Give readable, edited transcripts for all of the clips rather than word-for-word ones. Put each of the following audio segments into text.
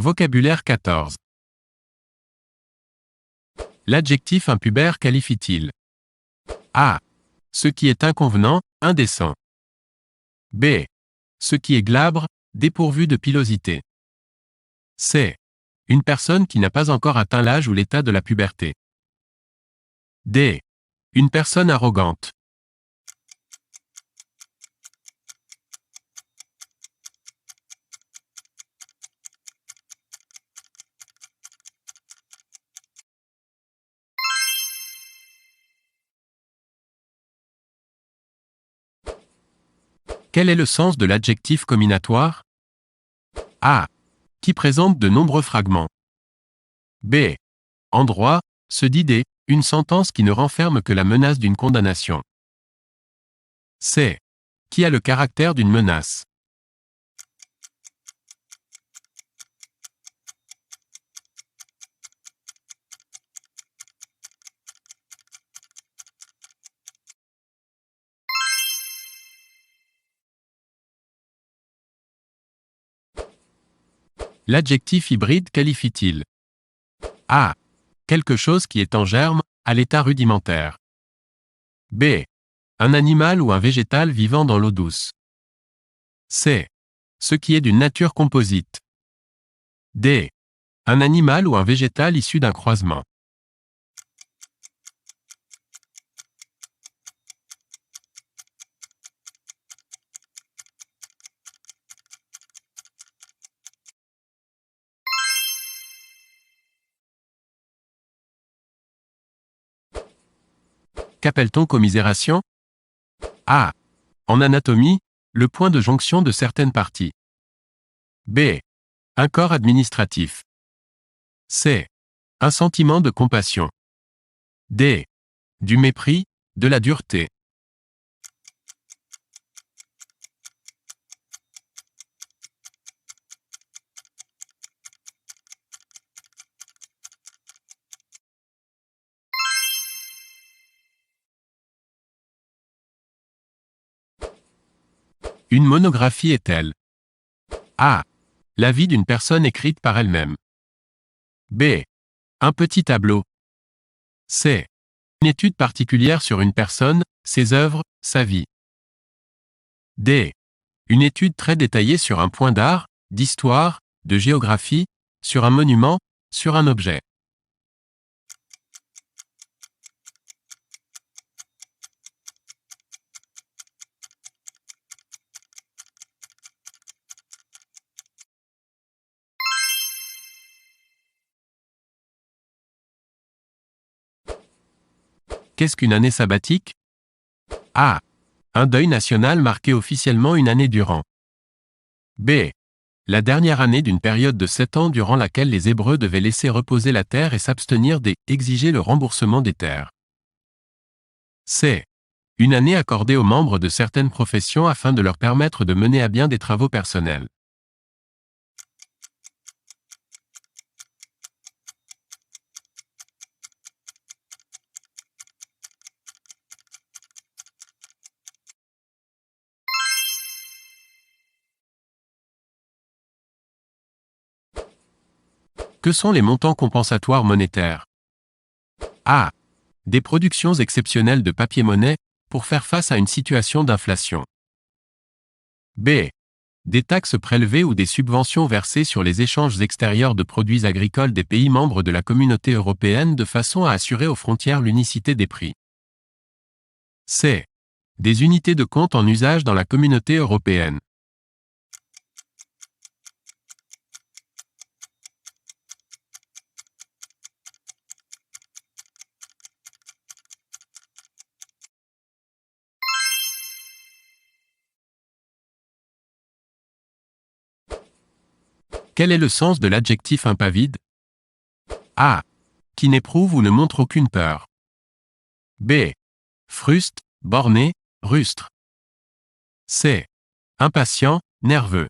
Vocabulaire 14. L'adjectif impubère qualifie-t-il A. Ce qui est inconvenant, indécent. B. Ce qui est glabre, dépourvu de pilosité. C. Une personne qui n'a pas encore atteint l'âge ou l'état de la puberté. D. Une personne arrogante. Quel est le sens de l'adjectif comminatoire? A. Qui présente de nombreux fragments. B. En droit, se dit des, une sentence qui ne renferme que la menace d'une condamnation. C. Qui a le caractère d'une menace. L'adjectif hybride qualifie-t-il A. Quelque chose qui est en germe, à l'état rudimentaire. B. Un animal ou un végétal vivant dans l'eau douce. C. Ce qui est d'une nature composite. D. Un animal ou un végétal issu d'un croisement. Qu'appelle-t-on commisération? A. En anatomie, le point de jonction de certaines parties. B. Un corps administratif. C. Un sentiment de compassion. D. Du mépris, de la dureté. Une monographie est-elle A. La vie d'une personne écrite par elle-même. B. Un petit tableau. C. Une étude particulière sur une personne, ses œuvres, sa vie. D. Une étude très détaillée sur un point d'art, d'histoire, de géographie, sur un monument, sur un objet. Qu'est-ce qu'une année sabbatique? A. Un deuil national marqué officiellement une année durant. B. La dernière année d'une période de 7 ans durant laquelle les Hébreux devaient laisser reposer la terre et s'abstenir d'exiger le remboursement des terres. C. Une année accordée aux membres de certaines professions afin de leur permettre de mener à bien des travaux personnels. Que sont les montants compensatoires monétaires? A. Des productions exceptionnelles de papier-monnaie, pour faire face à une situation d'inflation. B. Des taxes prélevées ou des subventions versées sur les échanges extérieurs de produits agricoles des pays membres de la Communauté européenne de façon à assurer aux frontières l'unicité des prix. C. Des unités de compte en usage dans la Communauté européenne. Quel est le sens de l'adjectif impavide? A. Qui n'éprouve ou ne montre aucune peur. B. Fruste, borné, rustre. C. Impatient, nerveux.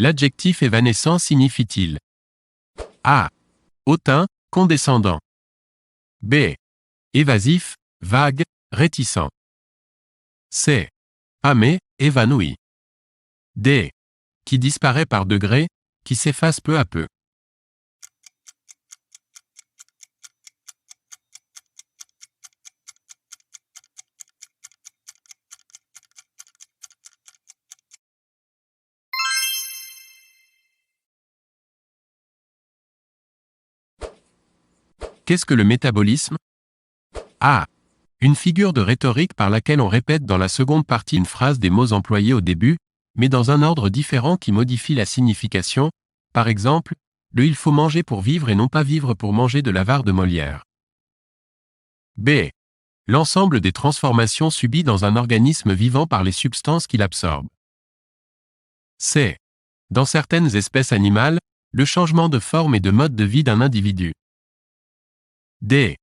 L'adjectif évanescent signifie-t-il A. Hautain, condescendant. B. Évasif, vague, réticent. C. Pâmé, évanoui. D. Qui disparaît par degrés, qui s'efface peu à peu. Qu'est-ce que le métabolisme? A. Une figure de rhétorique par laquelle on répète dans la seconde partie une phrase des mots employés au début, mais dans un ordre différent qui modifie la signification, par exemple, le il faut manger pour vivre et non pas vivre pour manger de l'avare de Molière. B. L'ensemble des transformations subies dans un organisme vivant par les substances qu'il absorbe. C. Dans certaines espèces animales, le changement de forme et de mode de vie d'un individu. D.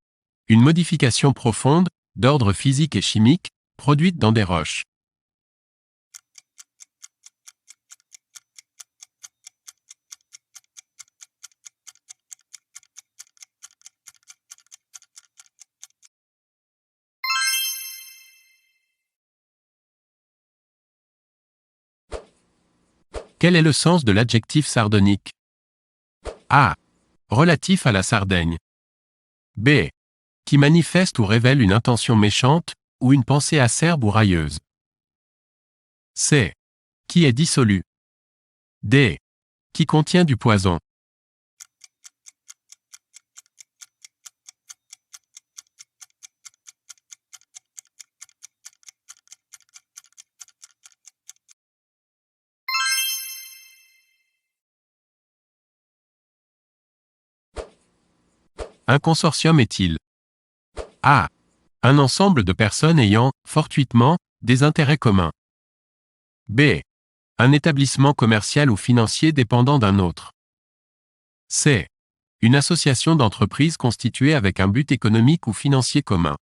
Une modification profonde, d'ordre physique et chimique, produite dans des roches. Quel est le sens de l'adjectif sardonique? A. Relatif à la Sardaigne. B. Qui manifeste ou révèle une intention méchante, ou une pensée acerbe ou railleuse. C. Qui est dissolu. D. Qui contient du poison. Un consortium est-il A. Un ensemble de personnes ayant, fortuitement, des intérêts communs. B. Un établissement commercial ou financier dépendant d'un autre. C. Une association d'entreprises constituée avec un but économique ou financier commun.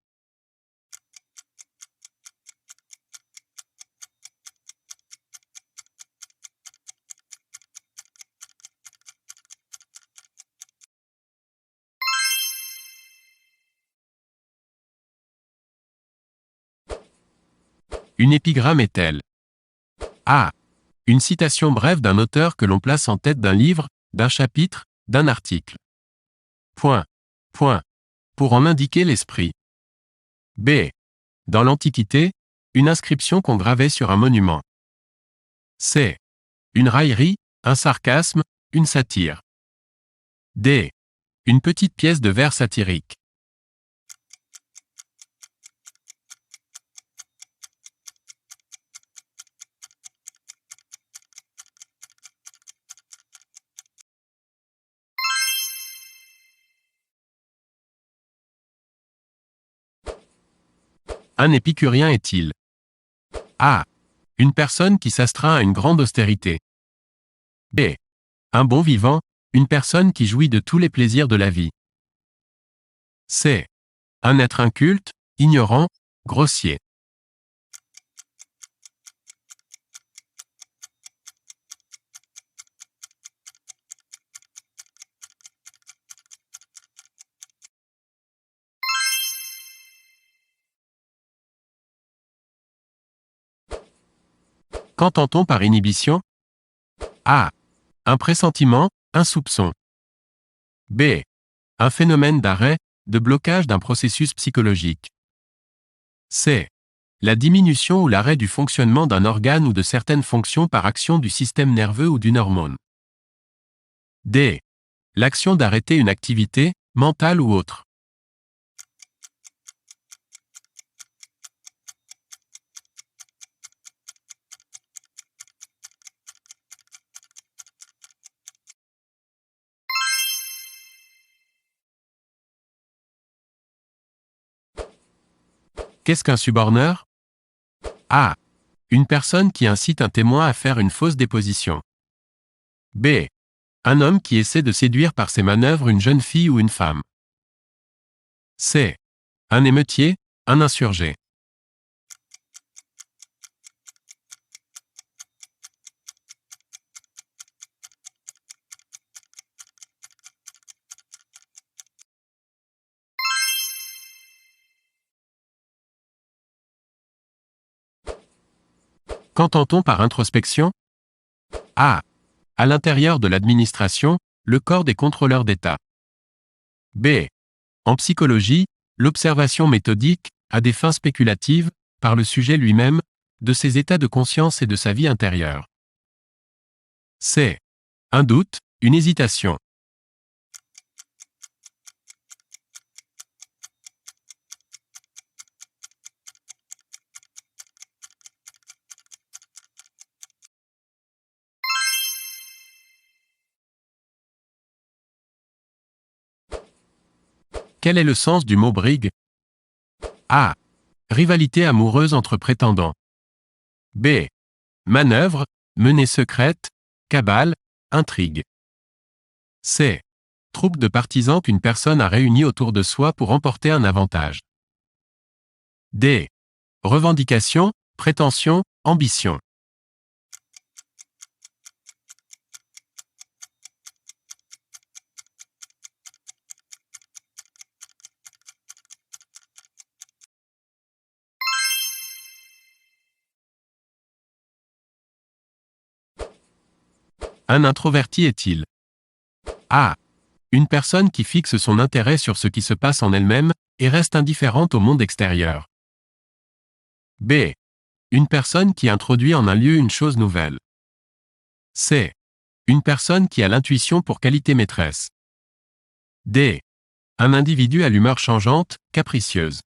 Une épigramme est-elle A. Une citation brève d'un auteur que l'on place en tête d'un livre, d'un chapitre, d'un article. Point. Point. Pour en indiquer l'esprit. B. Dans l'Antiquité, une inscription qu'on gravait sur un monument. C. Une raillerie, un sarcasme, une satire. D. Une petite pièce de vers satirique. Un épicurien est-il A. Une personne qui s'astreint à une grande austérité. B. Un bon vivant, une personne qui jouit de tous les plaisirs de la vie. C. Un être inculte, ignorant, grossier. Qu'entend-on par inhibition? A. Un pressentiment, un soupçon. B. Un phénomène d'arrêt, de blocage d'un processus psychologique. C. La diminution ou l'arrêt du fonctionnement d'un organe ou de certaines fonctions par action du système nerveux ou d'une hormone. D. L'action d'arrêter une activité, mentale ou autre. Qu'est-ce qu'un suborneur? A. Une personne qui incite un témoin à faire une fausse déposition. B. Un homme qui essaie de séduire par ses manœuvres une jeune fille ou une femme. C. Un émeutier, un insurgé. Qu'entend-on par introspection? A. À l'intérieur de l'administration, le corps des contrôleurs d'État. B. En psychologie, l'observation méthodique, à des fins spéculatives, par le sujet lui-même, de ses états de conscience et de sa vie intérieure. C. Un doute, une hésitation. Quel est le sens du mot brigue? A. Rivalité amoureuse entre prétendants. B. Manœuvre, menée secrète, cabale, intrigue. C. Troupe de partisans qu'une personne a réunis autour de soi pour emporter un avantage. D. Revendication, prétention, ambition. Un introverti est-il? A. Une personne qui fixe son intérêt sur ce qui se passe en elle-même, et reste indifférente au monde extérieur. B. Une personne qui introduit en un lieu une chose nouvelle. C. Une personne qui a l'intuition pour qualité maîtresse. D. Un individu à l'humeur changeante, capricieuse.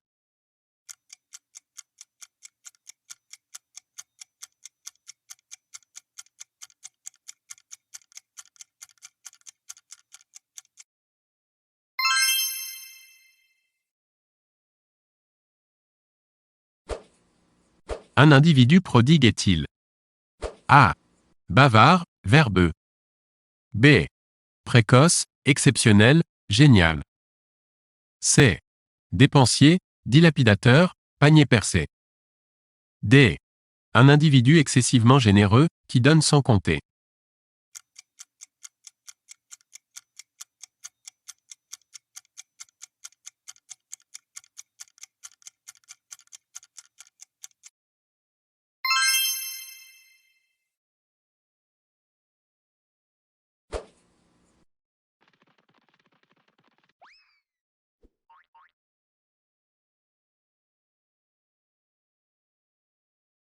Un individu prodigue est-il? A. Bavard, verbeux. B. Précoce, exceptionnel, génial. C. Dépensier, dilapidateur, panier percé. D. Un individu excessivement généreux, qui donne sans compter.